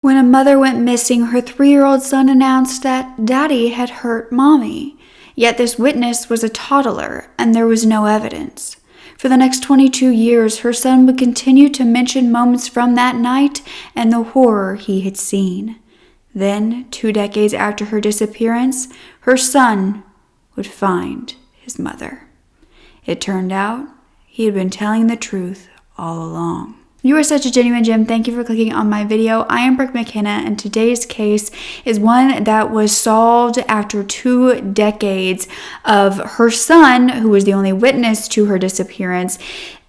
When a mother went missing, her 3-year-old son announced that Daddy had hurt Mommy. Yet this witness was a toddler, and there was no evidence. For the next 22 years, her son would continue to mention moments from that night and the horror he had seen. Then, 2 decades after her disappearance, her son would find his mother. It turned out he had been telling the truth all along. You are such a genuine gem. Thank you for clicking on my video. I am Brooke Makenna, and today's case is one that was solved after 2 decades of her son, who was the only witness to her disappearance,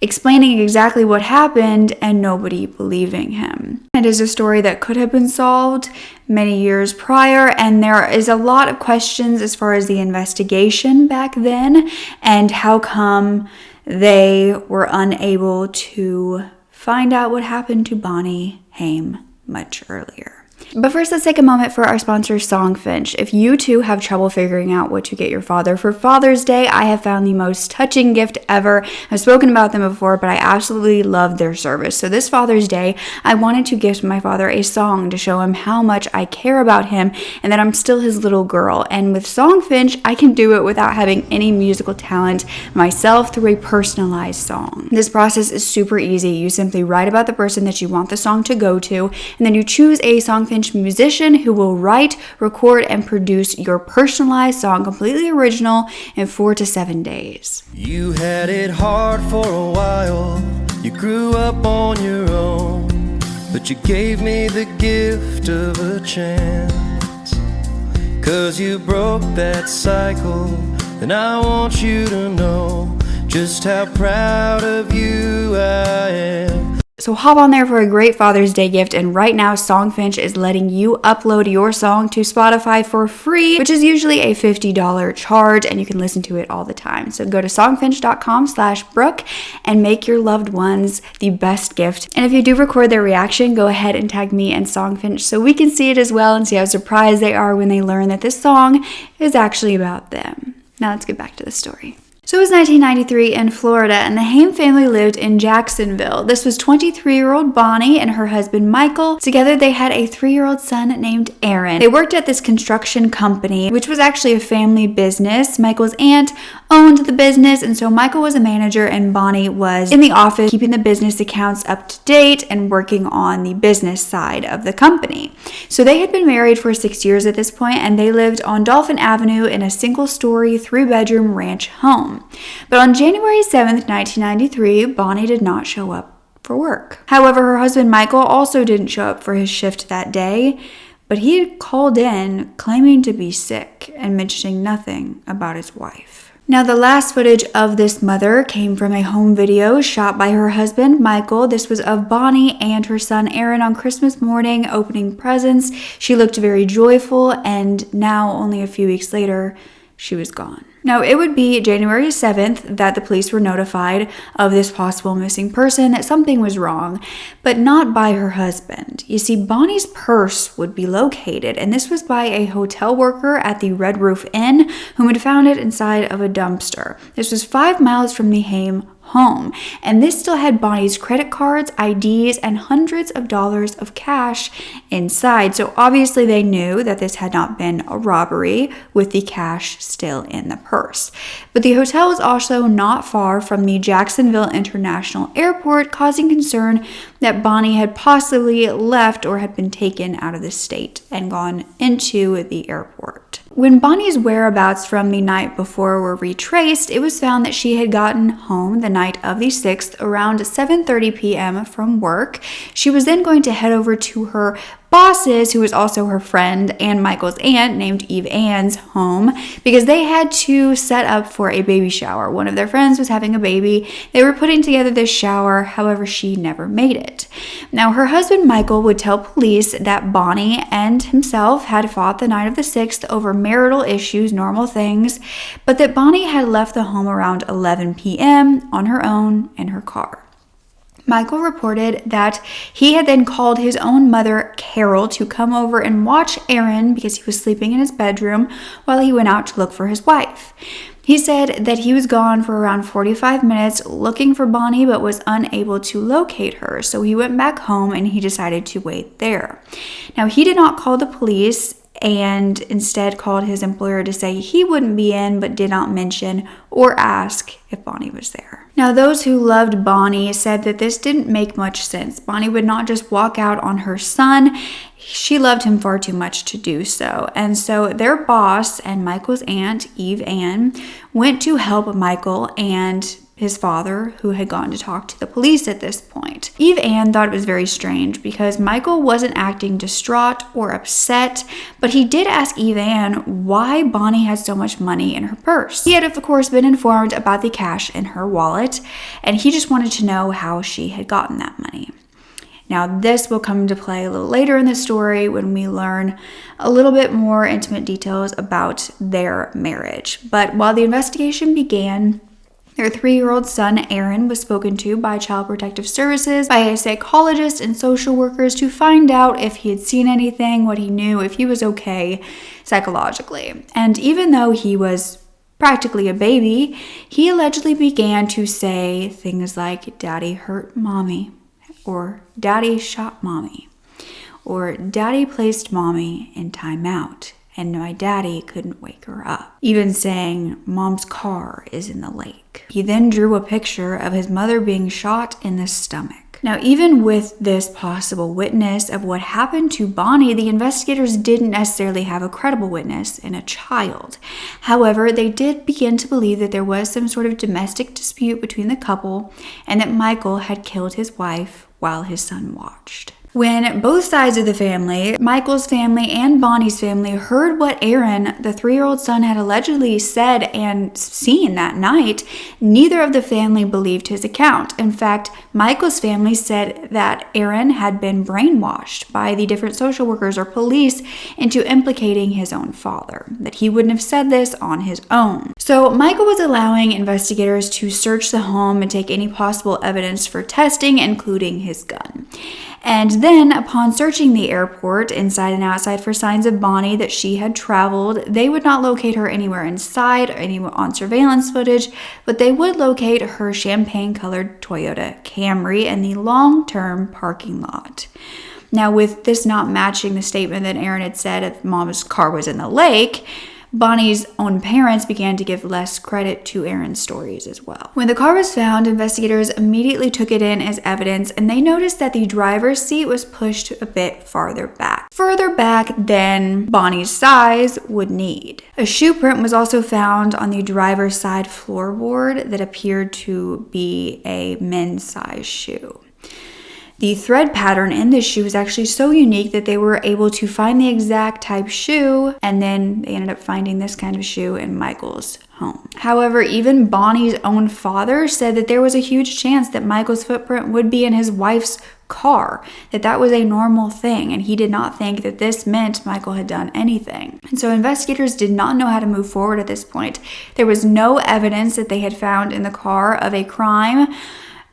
explaining exactly what happened and nobody believing him. It is a story that could have been solved many years prior, and there is a lot of questions as far as the investigation back then and how come they were unable to find out what happened to Bonnie Haim much earlier. But first, let's take a moment for our sponsor, Songfinch. If you too have trouble figuring out what to get your father for Father's Day, I have found the most touching gift ever. I've spoken about them before, but I absolutely love their service. So this Father's Day, I wanted to gift my father a song to show him how much I care about him and that I'm still his little girl. And with Songfinch, I can do it without having any musical talent myself through a personalized song. This process is super easy. You simply write about the person that you want the song to go to, and then you choose a Songfinch musician who will write, record, and produce your personalized song completely original in 4 to 7 days. You had it hard for a while, you grew up on your own, but you gave me the gift of a chance. 'Cause you broke that cycle, and I want you to know just how proud of you I am. So hop on there for a great Father's Day gift, and right now Songfinch is letting you upload your song to Spotify for free, which is usually a $50 charge, and you can listen to it all the time. So go to songfinch.com/Brooke and make your loved ones the best gift. And if you do record their reaction, go ahead and tag me and Songfinch so we can see it as well and see how surprised they are when they learn that this song is actually about them. Now let's get back to the story. So it was 1993 in Florida, and the Haim family lived in Jacksonville. This was 23-year-old Bonnie and her husband Michael. Together they had a 3-year-old son named Aaron. They worked at this construction company, which was actually a family business. Michael's aunt owned the business, and so Michael was a manager and Bonnie was in the office keeping the business accounts up to date and working on the business side of the company. So they had been married for 6 years at this point, and they lived on Dolphin Avenue in a single-story, 3-bedroom ranch home. But on January 7th, 1993, Bonnie did not show up for work. However, her husband Michael also didn't show up for his shift that day, but he had called in claiming to be sick and mentioning nothing about his wife. Now, the last footage of this mother came from a home video shot by her husband, Michael. This was of Bonnie and her son, Aaron, on Christmas morning opening presents. She looked very joyful, and now, only a few weeks later, she was gone. Now, it would be January 7th that the police were notified of this possible missing person, that something was wrong, but not by her husband. You see, Bonnie's purse would be located, and this was by a hotel worker at the Red Roof Inn whom had found it inside of a dumpster. This was 5 miles from the Haim home, and this still had Bonnie's credit cards, IDs, and hundreds of dollars of cash inside. So obviously they knew that this had not been a robbery with the cash still in the purse. But the hotel was also not far from the Jacksonville International Airport, causing concern that Bonnie had possibly left or had been taken out of the state and gone into the airport. When Bonnie's whereabouts from the night before were retraced, it was found that she had gotten home the night of the 6th around 7:30 p.m. from work. She was then going to head over to her boss's, who was also her friend and Michael's aunt, named Eve Ann's home, because they had to set up for a baby shower. One of their friends was having a baby. They were putting together this shower, however, she never made it. Now, her husband Michael would tell police that Bonnie and himself had fought the night of the 6th over marital issues, normal things, but that Bonnie had left the home around 11 p.m. on her own in her car. Michael reported that he had then called his own mother, Carol, to come over and watch Aaron because he was sleeping in his bedroom while he went out to look for his wife. He said that he was gone for around 45 minutes looking for Bonnie but was unable to locate her, so he went back home and he decided to wait there. Now, he did not call the police and instead called his employer to say he wouldn't be in, but did not mention or ask if Bonnie was there. Now, those who loved Bonnie said that this didn't make much sense. Bonnie would not just walk out on her son. She loved him far too much to do so. And so their boss and Michael's aunt, Eve Ann, went to help Michael and his father, who had gone to talk to the police at this point. Eve Ann thought it was very strange because Michael wasn't acting distraught or upset, but he did ask Eve Ann why Bonnie had so much money in her purse. He had, of course, been informed about the cash in her wallet, and he just wanted to know how she had gotten that money. Now, this will come into play a little later in the story when we learn a little bit more intimate details about their marriage. But while the investigation began, their 3-year-old son, Aaron, was spoken to by Child Protective Services, by a psychologist and social workers to find out if he had seen anything, what he knew, if he was okay psychologically. And even though he was practically a baby, he allegedly began to say things like, "Daddy hurt mommy," or "Daddy shot mommy," or "Daddy placed mommy in timeout, and my daddy couldn't wake her up." Even saying, "Mom's car is in the lake." He then drew a picture of his mother being shot in the stomach. Now, even with this possible witness of what happened to Bonnie, the investigators didn't necessarily have a credible witness in a child. However, they did begin to believe that there was some sort of domestic dispute between the couple and that Michael had killed his wife while his son watched. When both sides of the family, Michael's family and Bonnie's family, heard what Aaron, the 3-year-old son, had allegedly said and seen that night, neither of the family believed his account. In fact, Michael's family said that Aaron had been brainwashed by the different social workers or police into implicating his own father, that he wouldn't have said this on his own. So Michael was allowing investigators to search the home and take any possible evidence for testing, including his gun. And then, upon searching the airport inside and outside for signs of Bonnie that she had traveled, they would not locate her anywhere inside or anywhere on surveillance footage, but they would locate her champagne-colored Toyota Camry in the long-term parking lot. Now, with this not matching the statement that Aaron had said if Mom's car was in the lake, Bonnie's own parents began to give less credit to Aaron's stories as well. When the car was found, investigators immediately took it in as evidence, and they noticed that the driver's seat was pushed a bit farther back than Bonnie's size would need. A shoe print was also found on the driver's side floorboard that appeared to be a men's size shoe. The thread pattern in this shoe was actually so unique that they were able to find the exact type shoe, and then they ended up finding this kind of shoe in Michael's home. However, even Bonnie's own father said that there was a huge chance that Michael's footprint would be in his wife's car, that was a normal thing, and he did not think that this meant Michael had done anything. And so investigators did not know how to move forward at this point. There was no evidence that they had found in the car of a crime,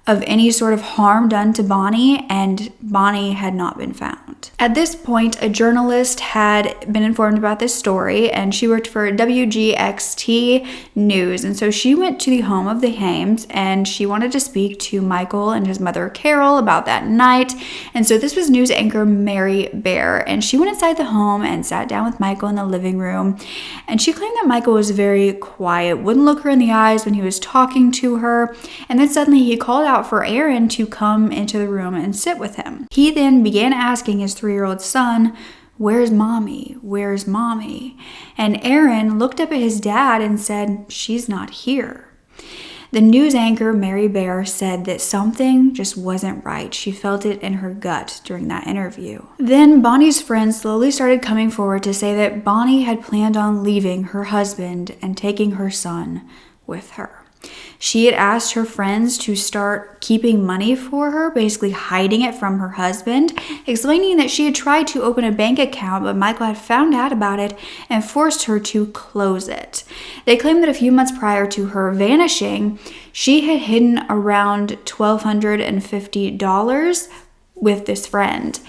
of any sort of harm done to Bonnie, and Bonnie had not been found. At this point, a journalist had been informed about this story, and she worked for WGXT News, and so she went to the home of the Hames, and she wanted to speak to Michael and his mother Carol about that night. And so this was news anchor Mary Bear, and she went inside the home and sat down with Michael in the living room, and she claimed that Michael was very quiet, wouldn't look her in the eyes when he was talking to her, and then suddenly he called out for Aaron to come into the room and sit with him. He then began asking his 3-year-old son, "Where's mommy? Where's mommy?" And Aaron looked up at his dad and said, "She's not here." The news anchor Mary Bear said that something just wasn't right. She felt it in her gut during that interview. Then Bonnie's friends slowly started coming forward to say that Bonnie had planned on leaving her husband and taking her son with her. She had asked her friends to start keeping money for her, basically hiding it from her husband, explaining that she had tried to open a bank account, but Michael had found out about it and forced her to close it. They claimed that a few months prior to her vanishing, she had hidden around $1,250 with this friend.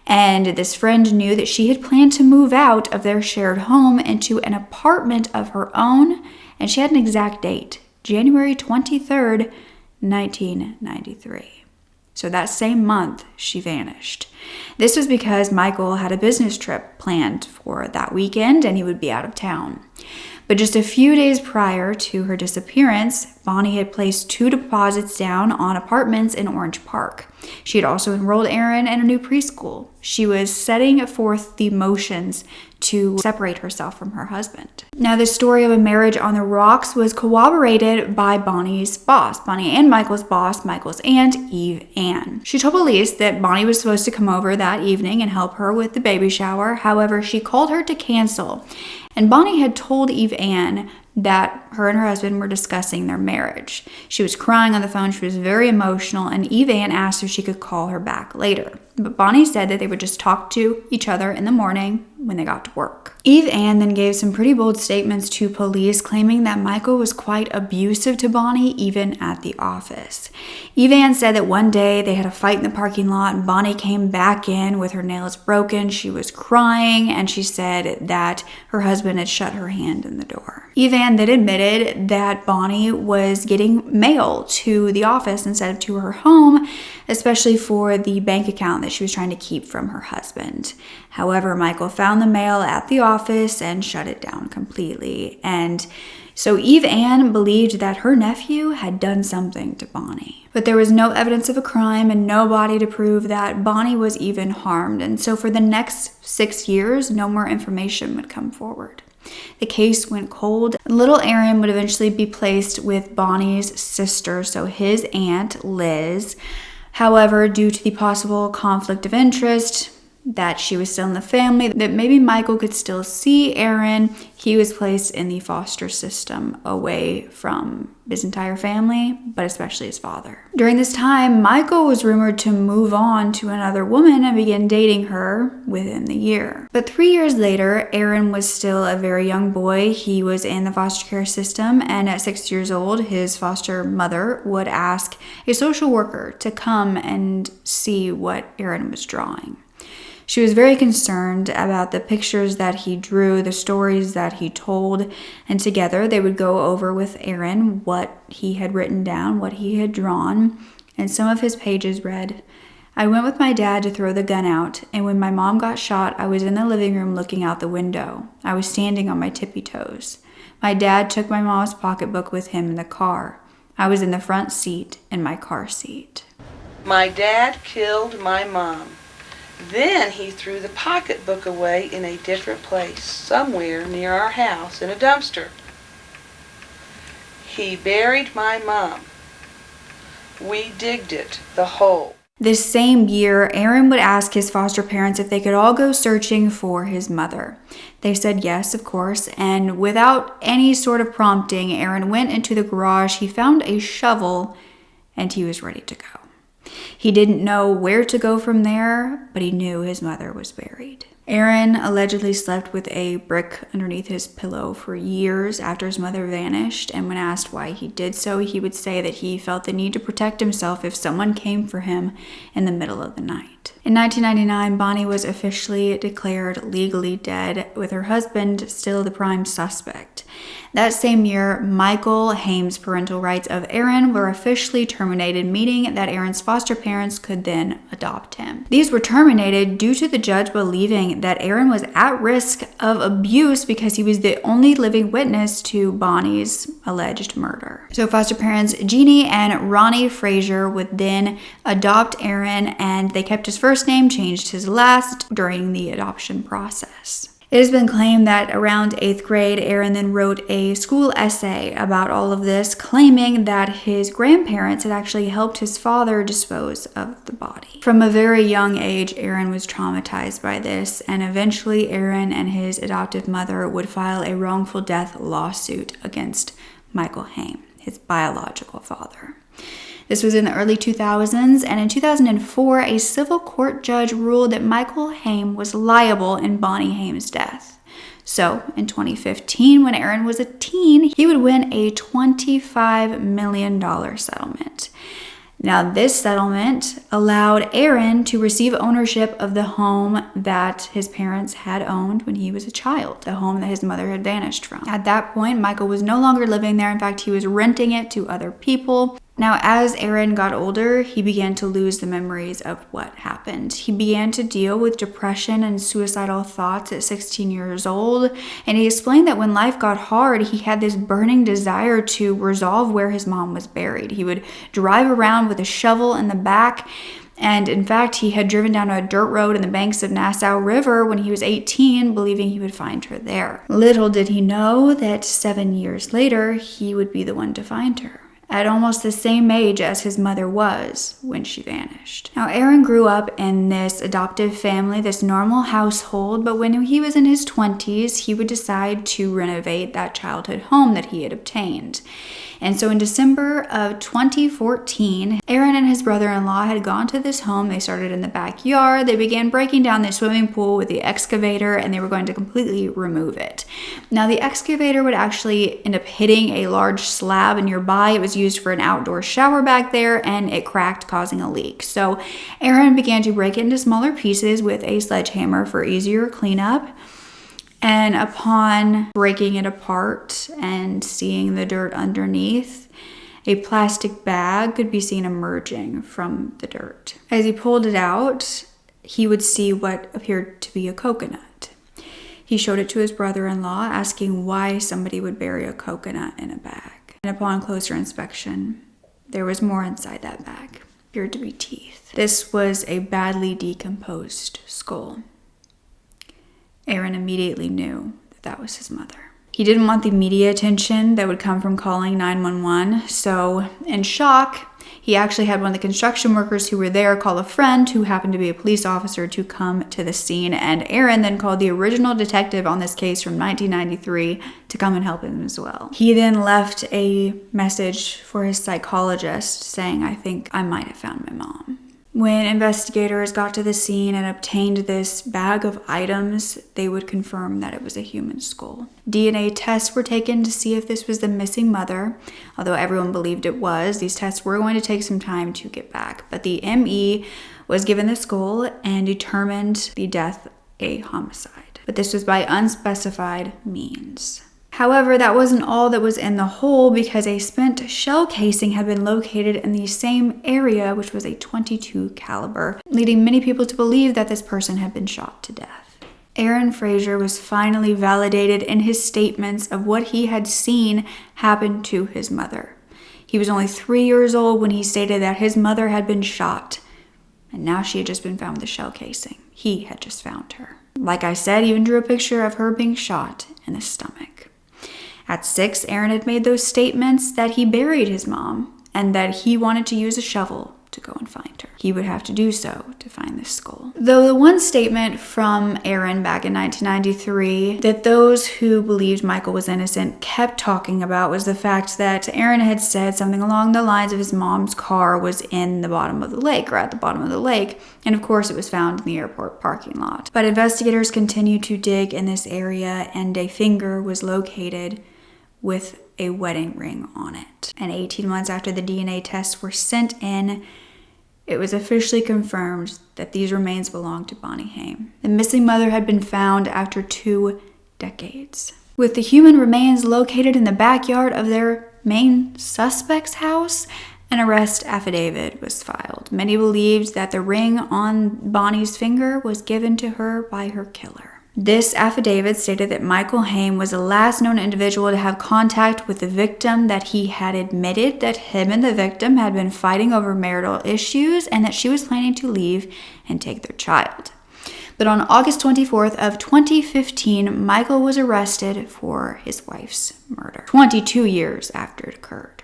And this friend knew that she had planned to move out of their shared home into an apartment of her own, and she had an exact date. January 23rd, 1993. So that same month, she vanished. This was because Michael had a business trip planned for that weekend and he would be out of town. But just a few days prior to her disappearance, Bonnie had placed 2 deposits down on apartments in Orange Park. She had also enrolled Aaron in a new preschool. She was setting forth the motions to separate herself from her husband. Now, the story of a marriage on the rocks was corroborated by Bonnie's boss, Bonnie and Michael's boss, Michael's aunt, Eve Ann. She told police that Bonnie was supposed to come over that evening and help her with the baby shower. However, she called her to cancel. And Bonnie had told Eve Ann that her and her husband were discussing their marriage. She was crying on the phone. She was very emotional, and Eve Ann asked if she could call her back later. But Bonnie said that they would just talk to each other in the morning when they got to work. Eve Ann then gave some pretty bold statements to police, claiming that Michael was quite abusive to Bonnie, even at the office. Eve Ann said that one day they had a fight in the parking lot, and Bonnie came back in with her nails broken. She was crying, and she said that her husband had shut her hand in the door. Eve Ann then admitted that Bonnie was getting mail to the office instead of to her home, especially for the bank account that she was trying to keep from her husband. However, Michael found the mail at the office and shut it down completely. And so Eve Ann believed that her nephew had done something to Bonnie. But there was no evidence of a crime and nobody to prove that Bonnie was even harmed. And so for the next 6 years, no more information would come forward. The case went cold. Little Aaron would eventually be placed with Bonnie's sister, so his aunt, Liz. However, due to the possible conflict of interest, that she was still in the family, that maybe Michael could still see Aaron, he was placed in the foster system away from his entire family, but especially his father. During this time, Michael was rumored to move on to another woman and begin dating her within the year. But 3 years later, Aaron was still a very young boy. He was in the foster care system, and at 6 years old, his foster mother would ask a social worker to come and see what Aaron was drawing. She was very concerned about the pictures that he drew, the stories that he told, and together they would go over with Aaron what he had written down, what he had drawn, and some of his pages read, "I went with my dad to throw the gun out, and when my mom got shot, I was in the living room looking out the window. I was standing on my tippy toes. My dad took my mom's pocketbook with him in the car. I was in the front seat in my car seat. My dad killed my mom. Then he threw the pocketbook away in a different place, somewhere near our house in a dumpster. He buried my mom. We digged it, the hole." This same year, Aaron would ask his foster parents if they could all go searching for his mother. They said yes, of course, and without any sort of prompting, Aaron went into the garage, he found a shovel, and he was ready to go. He didn't know where to go from there, but he knew his mother was buried. Aaron allegedly slept with a brick underneath his pillow for years after his mother vanished, and when asked why he did so, he would say that he felt the need to protect himself if someone came for him in the middle of the night. In 1999, Bonnie was officially declared legally dead, with her husband still the prime suspect. That same year, Michael Haim's parental rights of Aaron were officially terminated, meaning that Aaron's foster parents could then adopt him. These were terminated due to the judge believing that Aaron was at risk of abuse because he was the only living witness to Bonnie's alleged murder. So foster parents Jeannie and Ronnie Frazier would then adopt Aaron, and they kept his first name, changed his last during the adoption process. It has been claimed that around 8th grade, Aaron then wrote a school essay about all of this, claiming that his grandparents had actually helped his father dispose of the body. From a very young age, Aaron was traumatized by this, and eventually Aaron and his adoptive mother would file a wrongful death lawsuit against Michael Haim, his biological father. This was in the early 2000s, and in 2004, a civil court judge ruled that Michael Haim was liable in Bonnie Haim's death. So, in 2015, when Aaron was a teen, he would win a $25 million settlement. Now, this settlement allowed Aaron to receive ownership of the home that his parents had owned when he was a child, the home that his mother had vanished from. At that point, Michael was no longer living there. In fact, he was renting it to other people. Now, as Aaron got older, he began to lose the memories of what happened. He began to deal with depression and suicidal thoughts at 16 years old, and he explained that when life got hard, he had this burning desire to resolve where his mom was buried. He would drive around with a shovel in the back, and in fact, he had driven down a dirt road in the banks of Nassau River when he was 18, believing he would find her there. Little did he know that 7 years later, he would be the one to find her, at almost the same age as his mother was when she vanished. Now, Aaron grew up in this adoptive family, this normal household, but when he was in his 20s, he would decide to renovate that childhood home that he had obtained. And so in December of 2014, Aaron and his brother-in-law had gone to this home. They started in the backyard. They began breaking down the swimming pool with the excavator, and they were going to completely remove it. Now, the excavator would actually end up hitting a large slab nearby. It was used for an outdoor shower back there, and it cracked, causing a leak. So Aaron began to break it into smaller pieces with a sledgehammer for easier cleanup. And upon breaking it apart and seeing the dirt underneath, a plastic bag could be seen emerging from the dirt. As he pulled it out, he would see what appeared to be a coconut. He showed it to his brother-in-law, asking why somebody would bury a coconut in a bag. And upon closer inspection, there was more inside that bag. It appeared to be teeth. This was a badly decomposed skull. Aaron immediately knew that that was his mother. He didn't want the media attention that would come from calling 911, so in shock, he actually had one of the construction workers who were there call a friend who happened to be a police officer to come to the scene, and Aaron then called the original detective on this case from 1993 to come and help him as well. He then left a message for his psychologist saying, "I think I might have found my mom." When investigators got to the scene and obtained this bag of items, they would confirm that it was a human skull. DNA tests were taken to see if this was the missing mother. Although everyone believed it was, these tests were going to take some time to get back. But the ME was given the skull and determined the death a homicide. But this was by unspecified means. However, that wasn't all that was in the hole, because a spent shell casing had been located in the same area, which was a .22 caliber, leading many people to believe that this person had been shot to death. Aaron Frazier was finally validated in his statements of what he had seen happen to his mother. He was only 3 years old when he stated that his mother had been shot, and now she had just been found with a shell casing. He had just found her. Like I said, he even drew a picture of her being shot in the stomach. At 6, Aaron had made those statements that he buried his mom and that he wanted to use a shovel to go and find her. He would have to do so to find this skull. Though the one statement from Aaron back in 1993 that those who believed Michael was innocent kept talking about was the fact that Aaron had said something along the lines of his mom's car was in the bottom of the lake, or at the bottom of the lake, and of course it was found in the airport parking lot. But investigators continued to dig in this area, and a finger was located with a wedding ring on it. And 18 months after the DNA tests were sent in, it was officially confirmed that these remains belonged to Bonnie Haim. The missing mother had been found after 2 decades. With the human remains located in the backyard of their main suspect's house, an arrest affidavit was filed. Many believed that the ring on Bonnie's finger was given to her by her killer. This affidavit stated that Michael Haim was the last known individual to have contact with the victim, that he had admitted that him and the victim had been fighting over marital issues, and that she was planning to leave and take their child. But on August 24th of 2015, Michael was arrested for his wife's murder, 22 years after it occurred.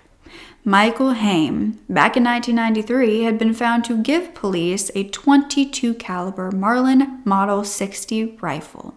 Michael Haim, back in 1993, had been found to give police a .22 caliber Marlin Model 60 rifle.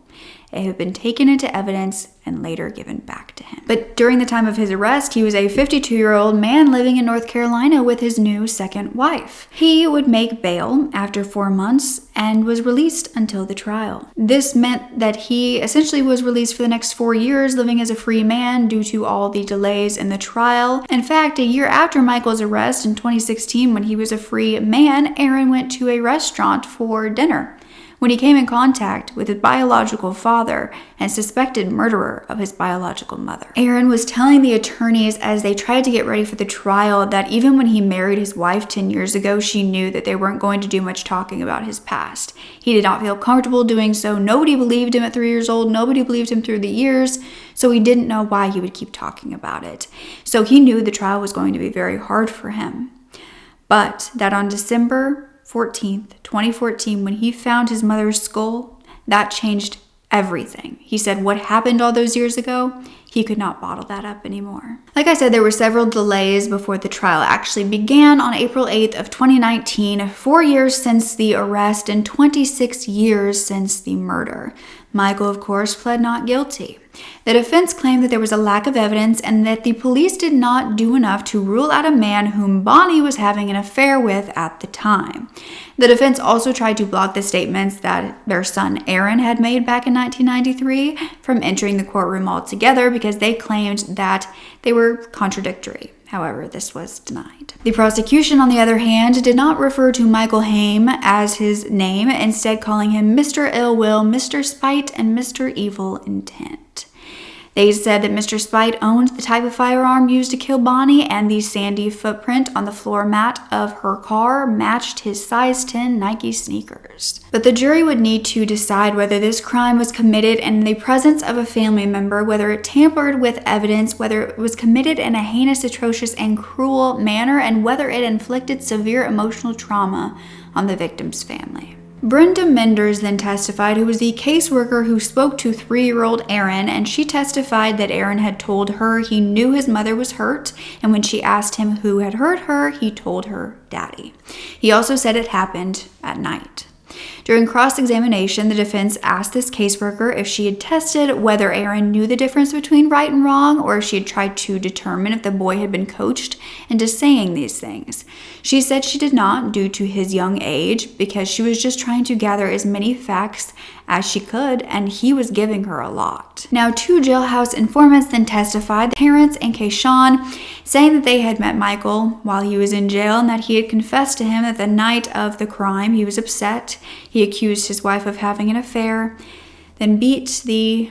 It had been taken into evidence and later given back to him. But during the time of his arrest, he was a 52-year-old man living in North Carolina with his new second wife. He would make bail after 4 months and was released until the trial. This meant that he essentially was released for the next 4 years, living as a free man due to all the delays in the trial. In fact, a year after Michael's arrest in 2016, when he was a free man, Aaron went to a restaurant for dinner when he came in contact with his biological father and suspected murderer of his biological mother. Aaron was telling the attorneys as they tried to get ready for the trial that even when he married his wife 10 years ago, she knew that they weren't going to do much talking about his past. He did not feel comfortable doing so. Nobody believed him at 3 years old. Nobody believed him through the years, so he didn't know why he would keep talking about it. So he knew the trial was going to be very hard for him. But that on December 14th, 2014, when he found his mother's skull, that changed everything. He said what happened all those years ago, he could not bottle that up anymore. Like I said, there were several delays before the trial actually began on April 8th of 2019, 4 years since the arrest and 26 years since the murder. Michael, of course, pled not guilty. The defense claimed that there was a lack of evidence and that the police did not do enough to rule out a man whom Bonnie was having an affair with at the time. The defense also tried to block the statements that their son Aaron had made back in 1993 from entering the courtroom altogether because they claimed that they were contradictory. However, this was denied. The prosecution, on the other hand, did not refer to Michael Haim as his name, instead calling him Mr. Ill Will, Mr. Spite, and Mr. Evil Intent. They said that Mr. Spite owned the type of firearm used to kill Bonnie, and the sandy footprint on the floor mat of her car matched his size 10 Nike sneakers. But the jury would need to decide whether this crime was committed in the presence of a family member, whether it tampered with evidence, whether it was committed in a heinous, atrocious, and cruel manner, and whether it inflicted severe emotional trauma on the victim's family. Brenda Menders then testified, who was the caseworker who spoke to 3-year-old Aaron, and she testified that Aaron had told her he knew his mother was hurt, and when she asked him who had hurt her, he told her Daddy. He also said it happened at night. During cross-examination, the defense asked this caseworker if she had tested whether Aaron knew the difference between right and wrong, or if she had tried to determine if the boy had been coached into saying these things. She said she did not, due to his young age, because she was just trying to gather as many facts as she could, and he was giving her a lot. Now, 2 jailhouse informants then testified, Terrence and Kayshawn, saying that they had met Michael while he was in jail and that he had confessed to him that the night of the crime he was upset. He accused his wife of having an affair, then beat the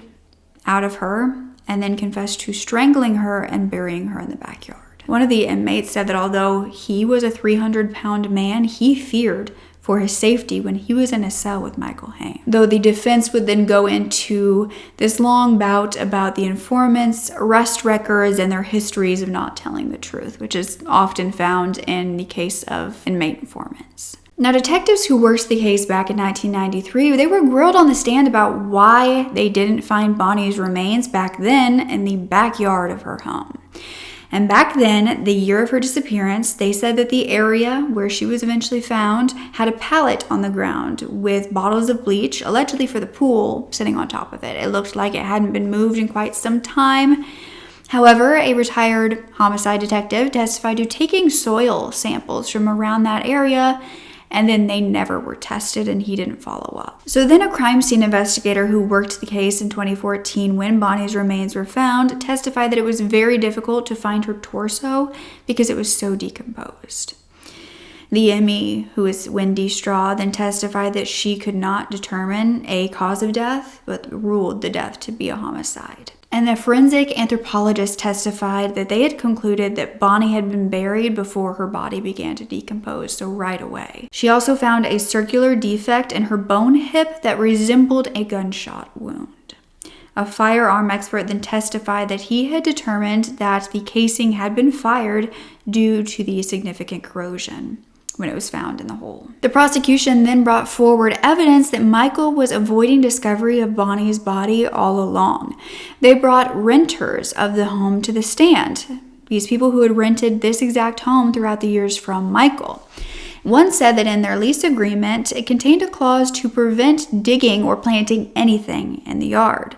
out of her, and then confessed to strangling her and burying her in the backyard. One of the inmates said that although he was a 300-pound man, he feared for his safety when he was in a cell with Michael Haim. Though the defense would then go into this long bout about the informants' arrest records and their histories of not telling the truth, which is often found in the case of inmate informants. Now, detectives who worked the case back in 1993, they were grilled on the stand about why they didn't find Bonnie's remains back then in the backyard of her home. And back then, the year of her disappearance, they said that the area where she was eventually found had a pallet on the ground with bottles of bleach, allegedly for the pool, sitting on top of it. It looked like it hadn't been moved in quite some time. However, a retired homicide detective testified to taking soil samples from around that area, and then they never were tested and he didn't follow up. So then a crime scene investigator who worked the case in 2014 when Bonnie's remains were found testified that it was very difficult to find her torso because it was so decomposed. The ME, who is Wendy Straw, then testified that she could not determine a cause of death, but ruled the death to be a homicide. And the forensic anthropologist testified that they had concluded that Bonnie had been buried before her body began to decompose, so right away. She also found a circular defect in her bone hip that resembled a gunshot wound. A firearm expert then testified that he had determined that the casing had been fired due to the significant corrosion when it was found in the hole. The prosecution then brought forward evidence that Michael was avoiding discovery of Bonnie's body all along. They brought renters of the home to the stand, these people who had rented this exact home throughout the years from Michael. One said that in their lease agreement, it contained a clause to prevent digging or planting anything in the yard.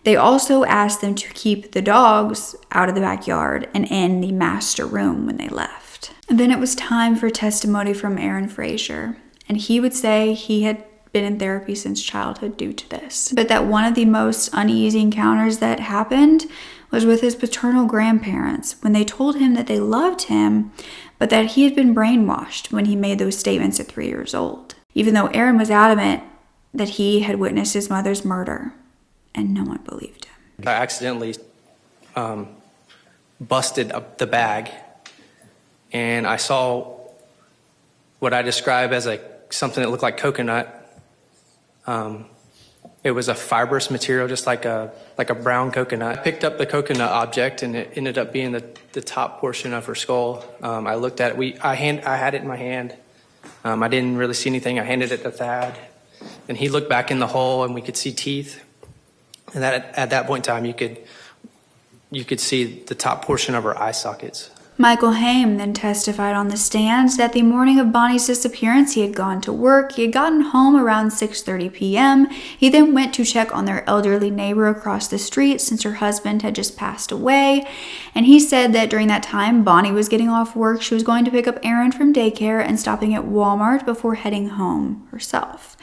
They also asked them to keep the dogs out of the backyard and in the master room when they left. And then it was time for testimony from Aaron Frazier, and he would say he had been in therapy since childhood due to this, but that one of the most uneasy encounters that happened was with his paternal grandparents when they told him that they loved him, but that he had been brainwashed when he made those statements at 3 years old, even though Aaron was adamant that he had witnessed his mother's murder, and no one believed him. I accidentally busted up the bag, and I saw what I describe as something that looked like coconut. It was a fibrous material, just like a brown coconut. I picked up the coconut object, and it ended up being the top portion of her skull. I looked at it. I had it in my hand. I didn't really see anything. I handed it to Thad, and he looked back in the hole, and we could see teeth. And at that point in time, you could see the top portion of her eye sockets. Michael Haim then testified on the stand that the morning of Bonnie's disappearance, he had gone to work. He had gotten home around 6:30 p.m. He then went to check on their elderly neighbor across the street since her husband had just passed away. And he said that during that time, Bonnie was getting off work. She was going to pick up Aaron from daycare and stopping at Walmart before heading home herself.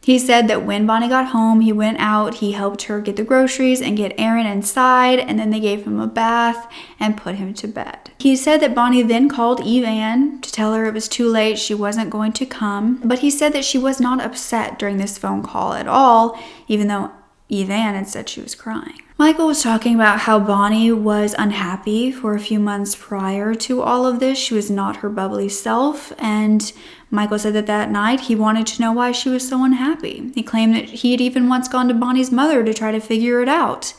He said that when Bonnie got home, he went out, he helped her get the groceries and get Aaron inside, and then they gave him a bath and put him to bed. He said that Bonnie then called Evan to tell her it was too late, she wasn't going to come, but he said that she was not upset during this phone call at all, even though Evan had said she was crying. Michael was talking about how Bonnie was unhappy for a few months prior to all of this. She was not her bubbly self, and Michael said that that night he wanted to know why she was so unhappy. He claimed that he had even once gone to Bonnie's mother to try to figure it out.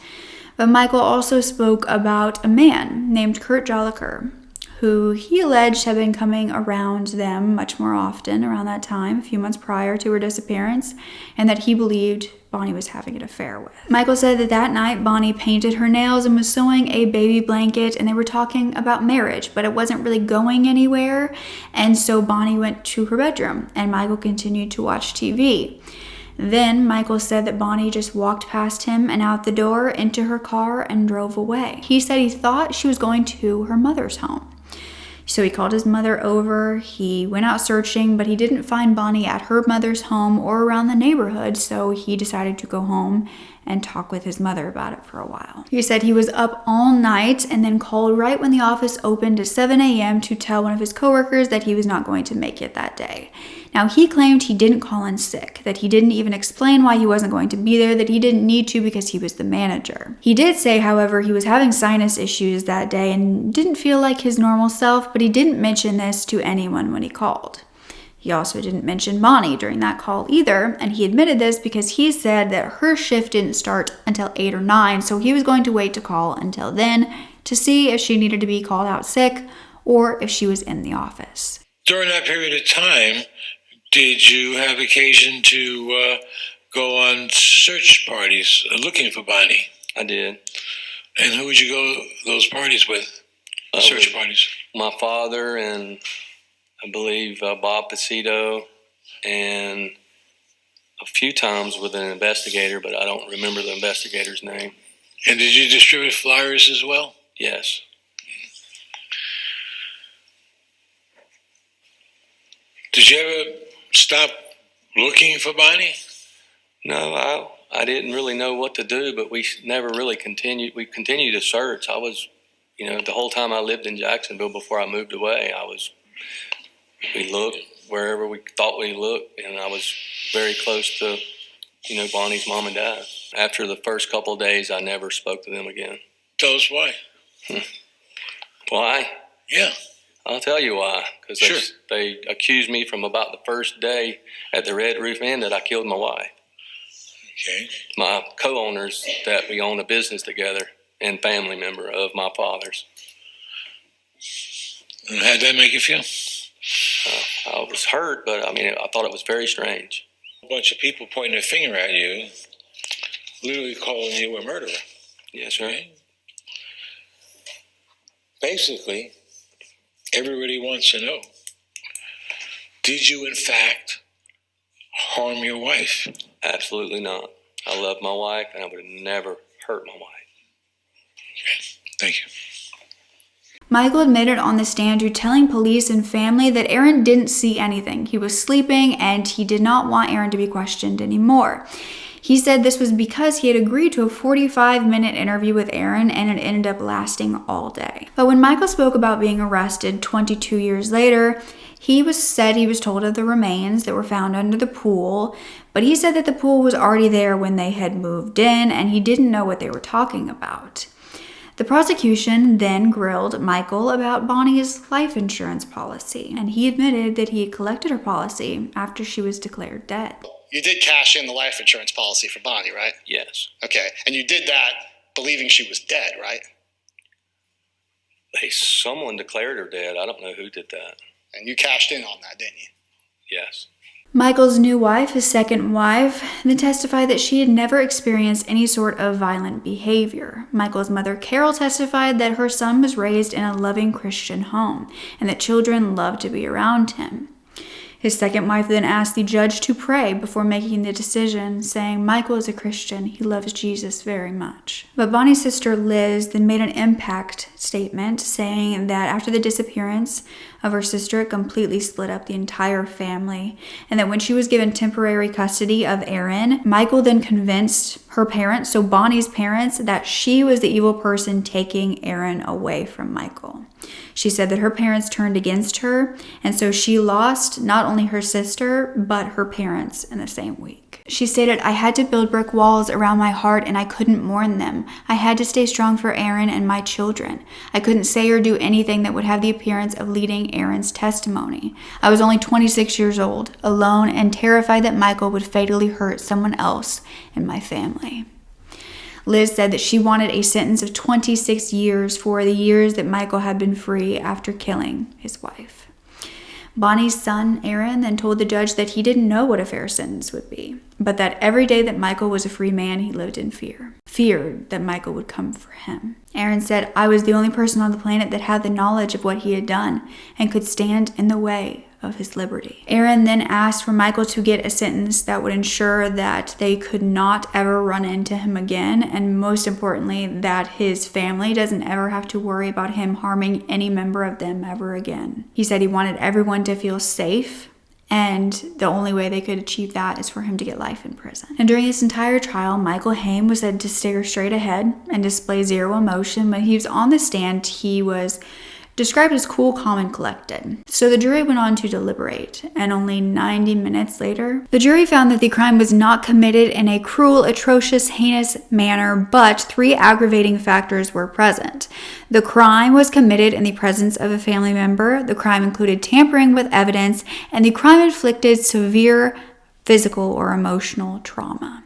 But Michael also spoke about a man named Kurt Joliker, who he alleged had been coming around them much more often around that time, a few months prior to her disappearance, and that he believed Bonnie was having an affair with. Michael said that that night Bonnie painted her nails and was sewing a baby blanket, and they were talking about marriage, but it wasn't really going anywhere, and so Bonnie went to her bedroom, and Michael continued to watch TV. Then Michael said that Bonnie just walked past him and out the door into her car and drove away. He said he thought she was going to her mother's home. So he called his mother over, he went out searching, but he didn't find Bonnie at her mother's home or around the neighborhood, so he decided to go home and talk with his mother about it for a while. He said he was up all night and then called right when the office opened at 7 a.m. to tell one of his coworkers that he was not going to make it that day. Now, he claimed he didn't call in sick, that he didn't even explain why he wasn't going to be there, that he didn't need to because he was the manager. He did say, however, he was having sinus issues that day and didn't feel like his normal self, but he didn't mention this to anyone when he called. He also didn't mention Bonnie during that call either, and he admitted this because he said that her shift didn't start until 8 or 9, so he was going to wait to call until then to see if she needed to be called out sick or if she was in the office. During that period of time, did you have occasion to go on search parties looking for Bonnie? I did. And who would you go those parties with? Search parties? My father and I believe Bob Pacito, and a few times with an investigator, but I don't remember the investigator's name. And did you distribute flyers as well? Yes. Did you ever stop looking for Bonnie? No, I didn't really know what to do, but we never really continued. We continued to search. I was, the whole time I lived in Jacksonville before I moved away, we looked wherever we thought we looked, and I was very close to, Bonnie's mom and dad. After the first couple of days, I never spoke to them again. Tell us why. Why? Yeah. I'll tell you why. Because sure. They accused me from about the first day at the Red Roof Inn that I killed my wife. Okay. My co-owners that we own a business together and family member of my father's. And how'd that make you feel? I was hurt, but I thought it was very strange. A bunch of people pointing their finger at you, literally calling you a murderer. Yes, sir. Right? Basically, everybody wants to know Did you, in fact, harm your wife? Absolutely not. I love my wife, and I would have never hurt my wife. Thank you. Michael admitted on the stand to telling police and family that Aaron didn't see anything. He was sleeping and he did not want Aaron to be questioned anymore. He said this was because he had agreed to a 45-minute interview with Aaron and it ended up lasting all day. But when Michael spoke about being arrested 22 years later, he said he was told of the remains that were found under the pool, but he said that the pool was already there when they had moved in and he didn't know what they were talking about. The prosecution then grilled Michael about Bonnie's life insurance policy, and he admitted that he had collected her policy after she was declared dead. You did cash in the life insurance policy for Bonnie, right? Yes. Okay, and you did that believing she was dead, right? Someone declared her dead. I don't know who did that. And you cashed in on that, didn't you? Yes. Michael's new wife, his second wife, then testified that she had never experienced any sort of violent behavior. Michael's mother, Carol, testified that her son was raised in a loving Christian home and that children loved to be around him. His second wife then asked the judge to pray before making the decision, saying Michael is a Christian, he loves Jesus very much. But Bonnie's sister Liz then made an impact statement saying that after the disappearance of her sister, it completely split up the entire family, and that when she was given temporary custody of Aaron, Michael then convinced her parents, so Bonnie's parents, that she was the evil person taking Aaron away from Michael. She said that her parents turned against her, and so she lost not only her sister, but her parents in the same week. She stated, I had to build brick walls around my heart and I couldn't mourn them. I had to stay strong for Aaron and my children. I couldn't say or do anything that would have the appearance of leading Aaron's testimony. I was only 26 years old, alone, and terrified that Michael would fatally hurt someone else in my family. Liz said that she wanted a sentence of 26 years for the years that Michael had been free after killing his wife. Bonnie's son, Aaron, then told the judge that he didn't know what a fair sentence would be, but that every day that Michael was a free man, he lived in fear. Feared that Michael would come for him. Aaron said, I was the only person on the planet that had the knowledge of what he had done and could stand in the way of his liberty. Aaron then asked for Michael to get a sentence that would ensure that they could not ever run into him again, and most importantly, that his family doesn't ever have to worry about him harming any member of them ever again. He said he wanted everyone to feel safe, and the only way they could achieve that is for him to get life in prison. And during this entire trial, Michael Haim was said to stare straight ahead and display zero emotion. When he was on the stand, he was described as cool, calm, and collected. So the jury went on to deliberate, and only 90 minutes later, the jury found that the crime was not committed in a cruel, atrocious, heinous manner, but 3 aggravating factors were present. The crime was committed in the presence of a family member, the crime included tampering with evidence, and the crime inflicted severe physical or emotional trauma.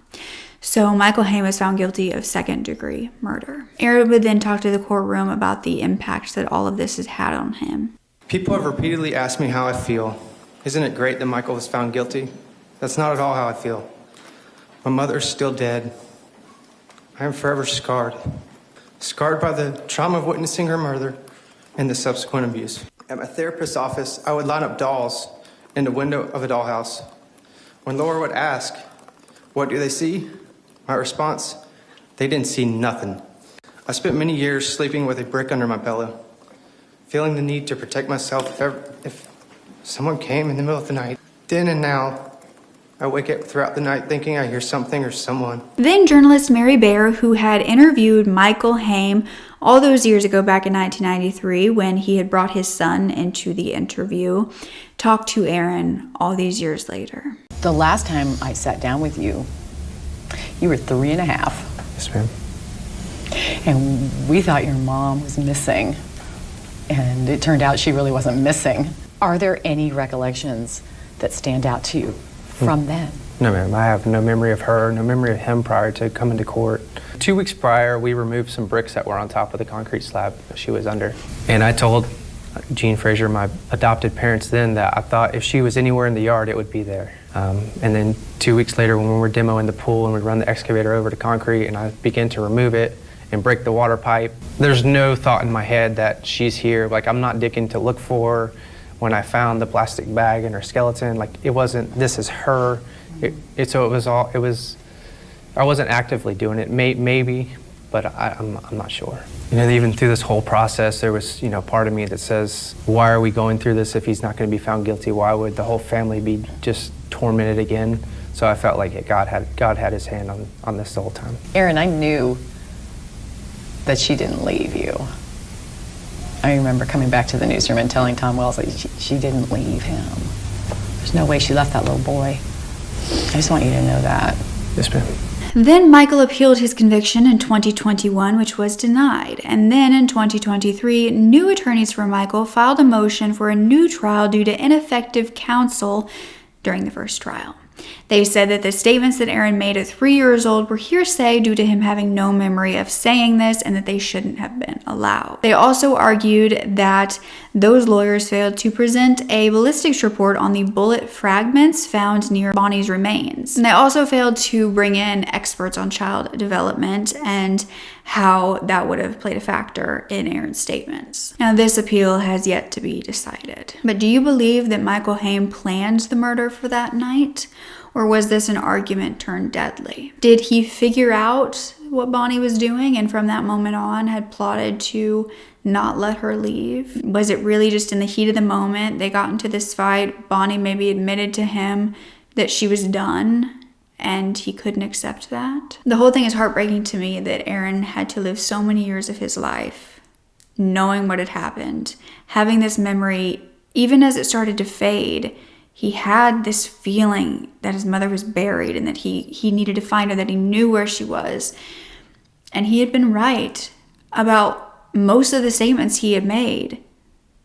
So Michael Haim was found guilty of second-degree murder. Aaron would then talk to the courtroom about the impact that all of this has had on him. People have repeatedly asked me how I feel. Isn't it great that Michael was found guilty? That's not at all how I feel. My mother is still dead. I am forever scarred. Scarred by the trauma of witnessing her murder and the subsequent abuse. At my therapist's office, I would line up dolls in the window of a dollhouse. When Laura would ask, what do they see? My response, they didn't see nothing. I spent many years sleeping with a brick under my pillow, feeling the need to protect myself if someone came in the middle of the night. Then and now, I wake up throughout the night thinking I hear something or someone. Then journalist Mary Bear, who had interviewed Michael Haim all those years ago back in 1993 when he had brought his son into the interview, talked to Aaron all these years later. The last time I sat down with you, you were 3.5. Yes, ma'am. And we thought your mom was missing. And it turned out she really wasn't missing. Are there any recollections that stand out to you from then? No, ma'am. I have no memory of her, no memory of him prior to coming to court. 2 weeks prior, we removed some bricks that were on top of the concrete slab she was under. And I told Gene Frazier, my adopted parents then, that I thought if she was anywhere in the yard, it would be there. And then 2 weeks later, when we were demoing the pool and we run the excavator over to concrete and I began to remove it and break the water pipe, there's no thought in my head that she's here. Like, I'm not digging to look for her. when I found the plastic bag and her skeleton, like it wasn't, this is her. I wasn't actively doing it, maybe, but I'm not sure. You know, even through this whole process, there was, you know, part of me that says, why are we going through this if he's not going to be found guilty? Why would the whole family be just tormented again? So I felt like God had his hand on this the whole time. Aaron, I knew that she didn't leave you. I remember coming back to the newsroom and telling Tom Wells that she didn't leave him. There's no way she left that little boy. I just want you to know that. Yes, ma'am. Then Michael appealed his conviction in 2021, which was denied. And then in 2023, new attorneys for Michael filed a motion for a new trial due to ineffective counsel during the first trial. They said that the statements that Aaron made at 3 years old were hearsay due to him having no memory of saying this and that they shouldn't have been allowed. They also argued that those lawyers failed to present a ballistics report on the bullet fragments found near Bonnie's remains. And they also failed to bring in experts on child development and how that would have played a factor in Aaron's statements. Now, this appeal has yet to be decided. But do you believe that Michael Haim planned the murder for that night? Or was this an argument turned deadly? Did he figure out what Bonnie was doing and from that moment on had plotted to not let her leave? Was it really just in the heat of the moment they got into this fight? Bonnie maybe admitted to him that she was done and he couldn't accept that? The whole thing is heartbreaking to me that Aaron had to live so many years of his life knowing what had happened, having this memory, even as it started to fade. He had this feeling that his mother was buried and that he needed to find her, that he knew where she was. And he had been right about most of the statements he had made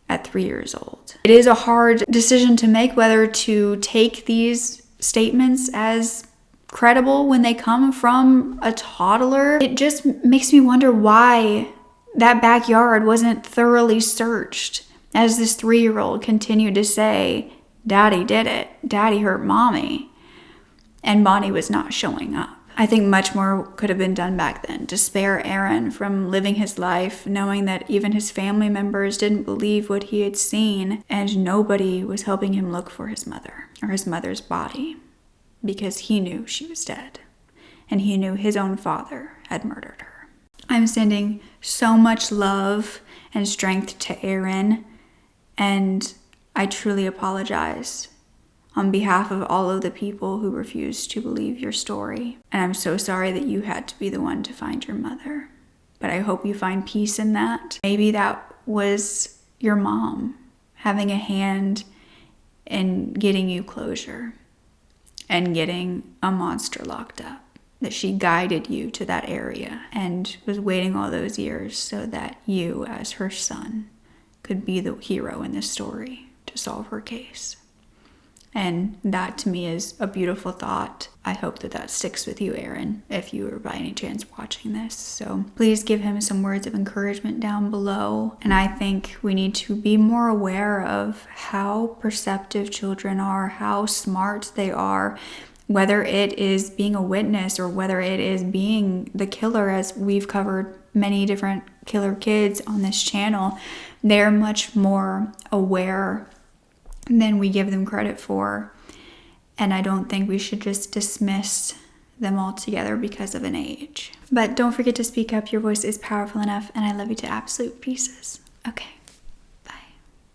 at 3 years old. It is a hard decision to make whether to take these statements as credible when they come from a toddler. It just makes me wonder why that backyard wasn't thoroughly searched as this 3-year-old continued to say, Daddy did it. Daddy hurt Mommy. And Bonnie was not showing up. I think much more could have been done back then to spare Aaron from living his life, knowing that even his family members didn't believe what he had seen, and nobody was helping him look for his mother or his mother's body because he knew she was dead and he knew his own father had murdered her. I'm sending so much love and strength to Aaron, and I truly apologize on behalf of all of the people who refused to believe your story. And I'm so sorry that you had to be the one to find your mother. But I hope you find peace in that. Maybe that was your mom having a hand in getting you closure and getting a monster locked up. That she guided you to that area and was waiting all those years so that you, as her son, could be the hero in this story to solve her case. And that to me is a beautiful thought. I hope that that sticks with you, Aaron, if you are by any chance watching this. So please give him some words of encouragement down below. And I think we need to be more aware of how perceptive children are, how smart they are, whether it is being a witness or whether it is being the killer, as we've covered many different killer kids on this channel. They're much more aware than we give them credit for. And I don't think we should just dismiss them altogether because of an age. But don't forget to speak up. Your voice is powerful enough, and I love you to absolute pieces. Okay.